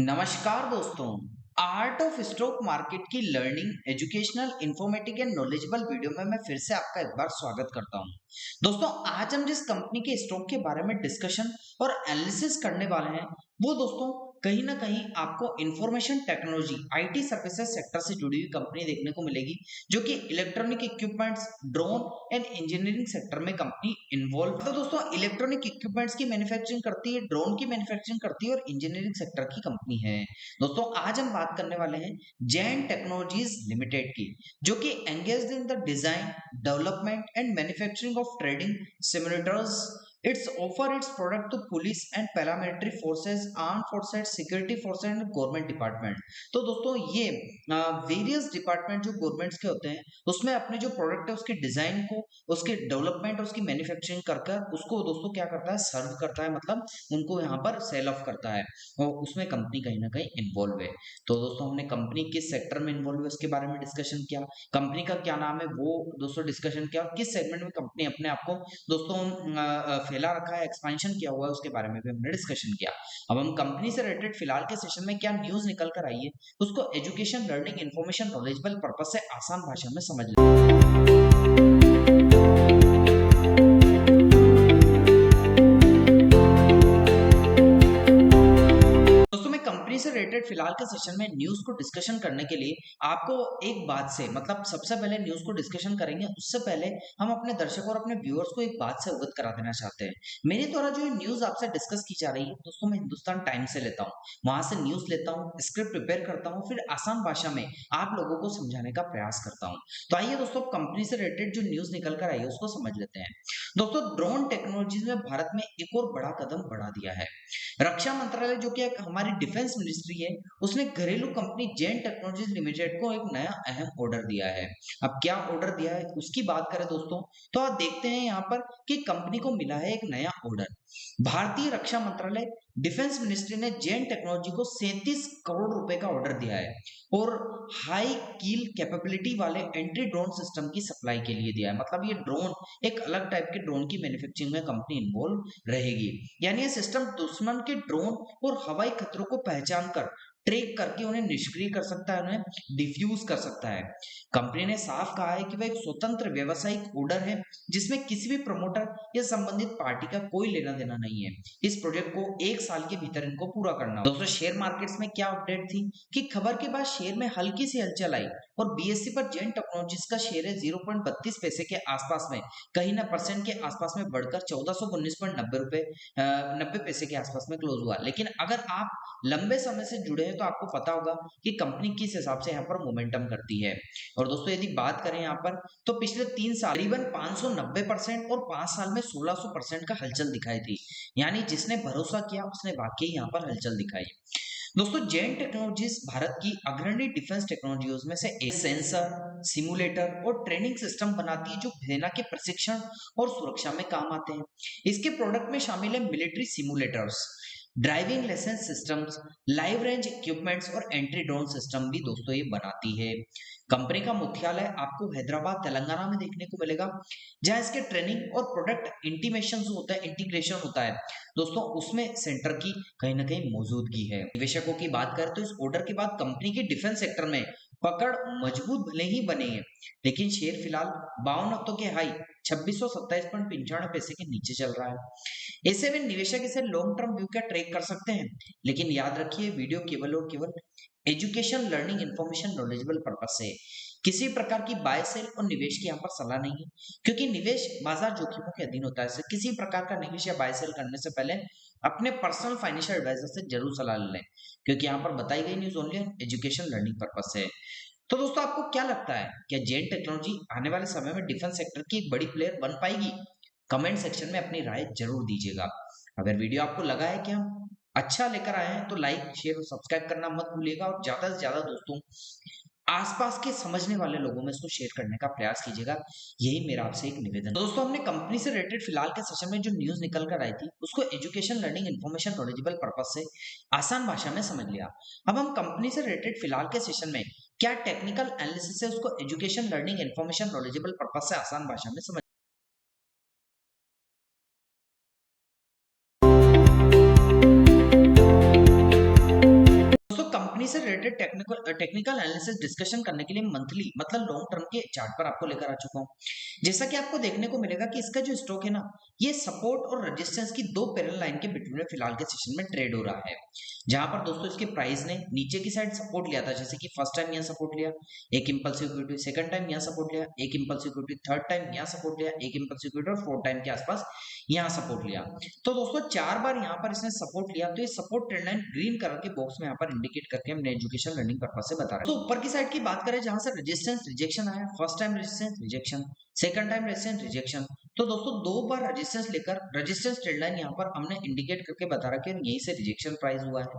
नमस्कार दोस्तों। Art of stock market की learning educational informative and knowledgeable video में मैं फिर से आपका एक बार स्वागत करता हूं। दोस्तों, आज हम जिस कंपनी के स्टॉक के बारे में डिस्कशन और एनालिसिस करने वाले हैं वो दोस्तों कहीं ना कहीं आपको information technology IT services sector से जुड़ी हुई कंपनी देखने को मिलेगी, जो कि electronic equipments, drone and engineering sector में कंपनी इन्वॉल्व। तो दोस्तों, इलेक्ट्रॉनिक इक्विपमेंट्स की मैन्युफैक्चरिंग करती है, ड्रोन की मैन्युफैक्चरिंग करती है और इंजीनियरिंग सेक्टर की कंपनी है। दोस्तों, आज हम बात करने वाले हैं जैन टेक्नोलॉजीज लिमिटेड की, जो कि engaged in the design, development and manufacturing of trading simulators. It's offer its product to police and paramilitary forces, armed forces, security forces and government department। तो दोस्तों, ये वेरियस डिपार्टमेंट जो गवर्नमेंट्स के होते हैं उसमें अपने जो प्रोडक्ट है उसके डिजाइन को, उसके डेवलपमेंट और उसकी मैन्युफैक्चरिंग करके उसको दोस्तों क्या करता है, सर्व करता है, मतलब उनको यहाँ पर सेल ऑफ करता है और उसमें कंपनी कहीं ना कहीं इन्वॉल्व है। तो दोस्तों, हमने कंपनी किस सेक्टर में इन्वॉल्व है उसके बारे में डिस्कशन किया, कंपनी का क्या नाम है वो दोस्तों डिस्कशन किया, और किस सेगमेंट में कंपनी अपने आप को दोस्तों फैला रखा है, एक्सपेंशन किया हुआ है, उसके बारे में भी हमने डिस्कशन किया। अब हम कंपनी से रिलेटेड फिलहाल के सेशन में क्या न्यूज निकल कर आई है उसको education, learning, information, knowledgeable purpose से आसान भाषा में समझ लें। दोस्तों, मैं कंपनी से रिलेटेड फिलहाल के सेशन में न्यूज को डिस्कशन करने के लिए आपको एक बात से, मतलब सबसे पहले न्यूज को डिस्कशन करेंगे उससे पहले हम अपने दर्शकों और अपने व्यूअर्स को एक बात से अवगत करा देना चाहते हैं। मेरे द्वारा जो न्यूज आपसे डिस्कस की जा रही है दोस्तों, मैं हिंदुस्तान टाइम्स से लेता हूँ, वहां से न्यूज लेता हूँ, स्क्रिप्ट प्रिपेयर करता हूँ, फिर आसान भाषा में आप लोगों को समझाने का प्रयास करता हूँ। तो आइए दोस्तों, कंपनी से रिलेटेड जो न्यूज निकल कर आई है उसको समझ लेते हैं। दोस्तों, ड्रोन टेक्नोलॉजी में भारत में एक और बड़ा कदम बढ़ा दिया है। रक्षा मंत्रालय, जो कि एक हमारी डिफेंस मिनिस्ट्री है, उसने घरेलू कंपनी जैन टेक्नोलॉजीज लिमिटेड को एक नया अहम ऑर्डर दिया है। अब क्या ऑर्डर दिया है उसकी बात करें दोस्तों, तो आप देखते हैं यहाँ पर कि कंपनी को मिला है एक नया ऑर्डर। भारतीय रक्षा मंत्रालय, डिफेंस मिनिस्ट्री ने जैन टेक्नोलॉजी को 37 करोड़ रुपए का ऑर्डर दिया है और हाई कील कैपेबिलिटी वाले एंटी ड्रोन सिस्टम की सप्लाई के लिए दिया है। मतलब ये ड्रोन, एक अलग टाइप के ड्रोन की मैन्युफैक्चरिंग में कंपनी इन्वॉल्व रहेगी। यानी ये सिस्टम दुश्मन के ड्रोन और हवाई खतरों को पहचान कर, ट्रैक करके उन्हें निष्क्रिय कर सकता है, उन्हें डिफ्यूज कर सकता है। कंपनी ने साफ कहा है कि वह एक स्वतंत्र व्यवसायिक ऑर्डर है जिसमें किसी भी प्रमोटर या संबंधित पार्टी का कोई लेना देना नहीं है। इस प्रोजेक्ट को 1 साल के भीतर इनको पूरा करना। दोस्तों, शेयर मार्केट्स में क्या अपडेट थी कि खबर के बाद शेयर में हल्की सी हलचल आई और बीएससी पर जैन टेक्नोलॉजीज का शेयर है 0.32 पैसे के आसपास में, कहीं ना परसेंट के आसपास में बढ़कर 1419.90 रुपए 90 पैसे के आसपास में क्लोज हुआ। लेकिन अगर आप लंबे समय से जुड़े हैं तो आपको पता होगा कि कंपनी किस हिसाब से यहाँ पर मोमेंटम करती है। और दोस्तों, यदि बात करें यहाँ पर, तो पिछले 3 साल करीबन 590% और 5 साल में 1600% का हलचल दिखाई थी। यानी जिसने भरोसा किया उसने वाकई यहाँ पर हलचल दिखाई। दोस्तों, जैन टेक्नोलॉजीज भारत की अग्रणी डिफेंस टेक्नोलॉजीज में से एक सेंसर, सिमुलेटर और ट्रेनिंग सिस्टम बनाती है जो सेना के प्रशिक्षण और सुरक्षा में काम आते हैं। इसके प्रोडक्ट में शामिल है military simulators, driving license systems, live range equipments और एंट्री ड्रोन सिस्टम भी दोस्तों ये बनाती है। कंपनी का मुख्यालय आपको हैदराबाद, तेलंगाना में देखने को मिलेगा, जहां इसके ट्रेनिंग और प्रोडक्ट इंटीमेशन होता है, इंटीग्रेशन होता है दोस्तों, उसमें सेंटर की कहीं ना कहीं मौजूदगी है। निवेशकों की बात करें तो इस ऑर्डर के बाद कंपनी की डिफेंस सेक्टर में पकड़ मजबूत भले ही बनी है, लेकिन शेयर फिलहाल 52 हफ्तों के हाई 2627.95 पैसे के नीचे चल रहा है। ऐसे में निवेशक इसे लॉन्ग टर्म व्यू का ट्रेक कर सकते हैं, लेकिन याद रखिए वीडियो केवल और केवल education, learning, information, knowledgeable purpose से, किसी प्रकार की बाय सेल और निवेश की यहाँ पर सलाह नहीं है, क्योंकि निवेश बाजार जोखिमों के अधीन होता है। किसी प्रकार का निवेश या बाय सेल करने से पहले अपने पर्सनल फाइनेंशियल एडवाइजर से जरूर सलाह लें, क्योंकि यहाँ पर बताई गई news only education, learning purpose से। तो दोस्तों, आपको क्या लगता है, क्या जैन टेक्नोलॉजी आने वाले समय में डिफेंस सेक्टर की एक बड़ी प्लेयर बन पाएगी? कमेंट सेक्शन में अपनी राय जरूर दीजिएगा। अगर वीडियो आपको लगा है कि हम अच्छा लेकर आए हैं तो लाइक, शेयर और सब्सक्राइब करना मत भूलिएगा, और ज्यादा से ज्यादा दोस्तों, आसपास के समझने वाले लोगों में इसको शेयर करने का प्रयास कीजिएगा। यही मेरा आपसे एक निवेदन है। दोस्तों, हमने कंपनी से रिलेटेड फिलहाल के सेशन में जो न्यूज निकल कर आई थी उसको education, learning, information, knowledgeable purpose से आसान भाषा में समझ लिया। अब हम कंपनी से रिलेटेड फिलहाल के सेशन में क्या टेक्निकल एनालिसिस है उसको education, learning, information, knowledgeable purpose से आसान भाषा में समझ से रिलेटेड टेक्निकल एनालिसिस डिस्कशन करने के लिए मंथली मतलब लॉन्ग टर्म के चार्ट पर आपको लेकर आ चुका हूँ। जैसा कि आपको देखने को मिलेगा कि इसका जो स्टॉक है ना, ये सपोर्ट और रेजिस्टेंस की दो पैरेलल लाइन के बिटवीन में फिलहाल के सेशन में ट्रेड हो रहा है, जहां पर दोस्तों इसके प्राइस ने नीचे की साइड सपोर्ट लिया था, जैसे कि फर्स्ट टाइम यहाँ सपोर्ट लिया, एक इंपल्सिव इक्विटी, सेकंड टाइम यहाँ सपोर्ट लिया, एक इंपल्सिव इक्विटी, थर्ड टाइम यहाँ सपोर्ट लिया, एक इंपल्सिव इक्विटी और फोर्थ टाइम के आसपास यहाँ सपोर्ट लिया। तो दोस्तों 4 बार यहाँ पर इसने सपोर्ट लिया, तो ये support trend line green colour के बॉक्स में यहाँ पर इंडिकेट करके हमने एजुकेशन लर्निंग पर्पस से बता रहे हैं। तो ऊपर की साइड की बात करें जहां से रेजिस्टेंस रिजेक्शन आया, first time resistance rejection, second time resistance rejection, तो दोस्तों 2 बार रेजिस्टेंस लेकर रेजिस्टेंस ट्रेंड लाइन यहाँ पर हमने इंडिकेट करके बता रहा है कि यहीं से रिजेक्शन प्राइस हुआ है।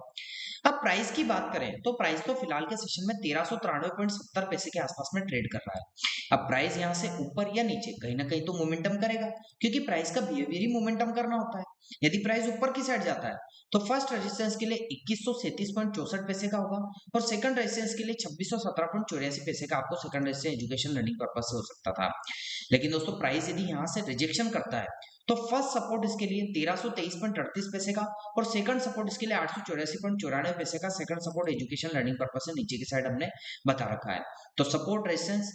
अब प्राइस की बात करें तो प्राइस तो फिलहाल के सेशन में 1393.70 पैसे के आसपास में ट्रेड कर रहा है। अब प्राइस यहाँ से ऊपर या नीचे कहीं ना कहीं तो मोमेंटम करेगा, क्योंकि प्राइस का बिहेवियर ही मोमेंटम करना होता है। यदि प्राइस ऊपर की साइड जाता है तो फर्स्ट रेजिस्टेंस के लिए 2137.64 पैसे का होगा और सेकंड रेजिस्टेंस के लिए 2617.84 पैसे का आपको second resistance education learning purpose से हो सकता था। लेकिन दोस्तों प्राइस यदि यहाँ से रिजेक्शन करता है तो फर्स्ट सपोर्ट इसके लिए 1323.38 पैसे का और सेकंड सपोर्ट इसके लिए 884.94 पैसे का second support education learning purpose से नीचे की साइड हमने बता रखा है। तो सपोर्ट रेजिस्टेंस,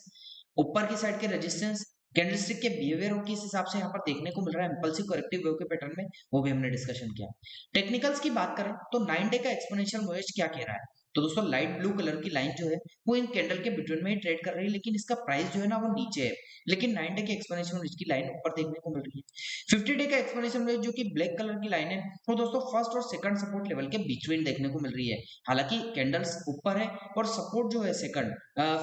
ऊपर की साइड के रेजिस्टेंस, कैंडलस्टिक के बिहेवियर और किस हिसाब से यहाँ पर देखने को मिल रहा है इंपल्सिव करेक्टिव वेव के पैटर्न में, वो भी हमने डिस्कशन किया। टेक्निकल्स की बात करें तो 9 डे का एक्सपोनेंशियल मूवमेंट क्या कह रहा है, तो दोस्तों लाइट ब्लू कलर की लाइन जो है वो इन कैंडल के बिटवीन में ही ट्रेड कर रही है, लेकिन इसका प्राइस जो है ना वो नीचे है, लेकिन 9 डे के एक्सपोनेंशियल मूवमेंट की लाइन ऊपर देखने को मिल रही है। 50 डे का एक्सपोनेंशियल मूवमेंट जो कि ब्लैक कलर की लाइन है वो दोस्तों फर्स्ट और सेकंड सपोर्ट लेवल के बीच में देखने को मिल रही है। हालांकि कैंडल्स ऊपर है और सपोर्ट जो है सेकंड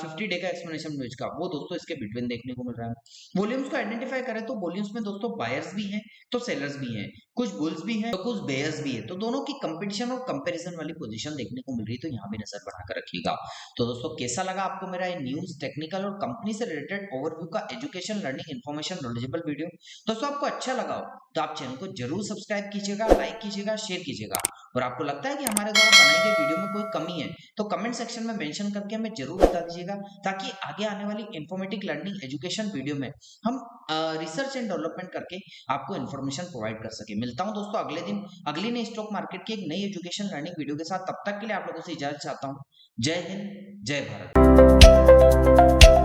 50 डे का एक्सपोनेंशियल मूवमेंट का वो दोस्तों इसके बिटवीन देखने को मिल रहा है। वॉल्यूम्स को आइडेंटिफाई करें तो वॉल्यूम्स में दोस्तों बायर्स भी हैं तो सेलर्स भी हैं, कुछ बुल्स भी हैं तो कुछ बेयर्स भी है, तो दोनों की कंपटीशन और कंपैरिजन वाली पोजीशन देखने को मिल रही है, तो यहाँ भी नजर बनाकर रखिएगा। तो दोस्तों कैसा लगा आपको मेरा ये न्यूज, टेक्निकल और कंपनी से रिलेटेड ओवरव्यू का education learning information knowledgeable video? दोस्तों आपको अच्छा लगा हो तो आप चैनल को जरूर सब्सक्राइब कीजिएगा, लाइक कीजिएगा, शेयर कीजिएगा, और आपको लगता है कि हमारे द्वारा बनाई गई वीडियो में कोई कमी है तो कमेंट सेक्शन में मेंशन करके हमें जरूर बता दीजिएगा, ताकि आगे आने वाली इन्फॉर्मेटिव लर्निंग एजुकेशन वीडियो में हम रिसर्च एंड डेवलपमेंट करके आपको इन्फॉर्मेशन प्रोवाइड कर सके। मिलता हूं दोस्तों अगले दिन अगली नई स्टॉक मार्केट की एक नई एजुकेशन लर्निंग वीडियो के साथ। तब तक के लिए आप लोगों से इजाजत चाहता हूं। जय हिंद, जय भारत।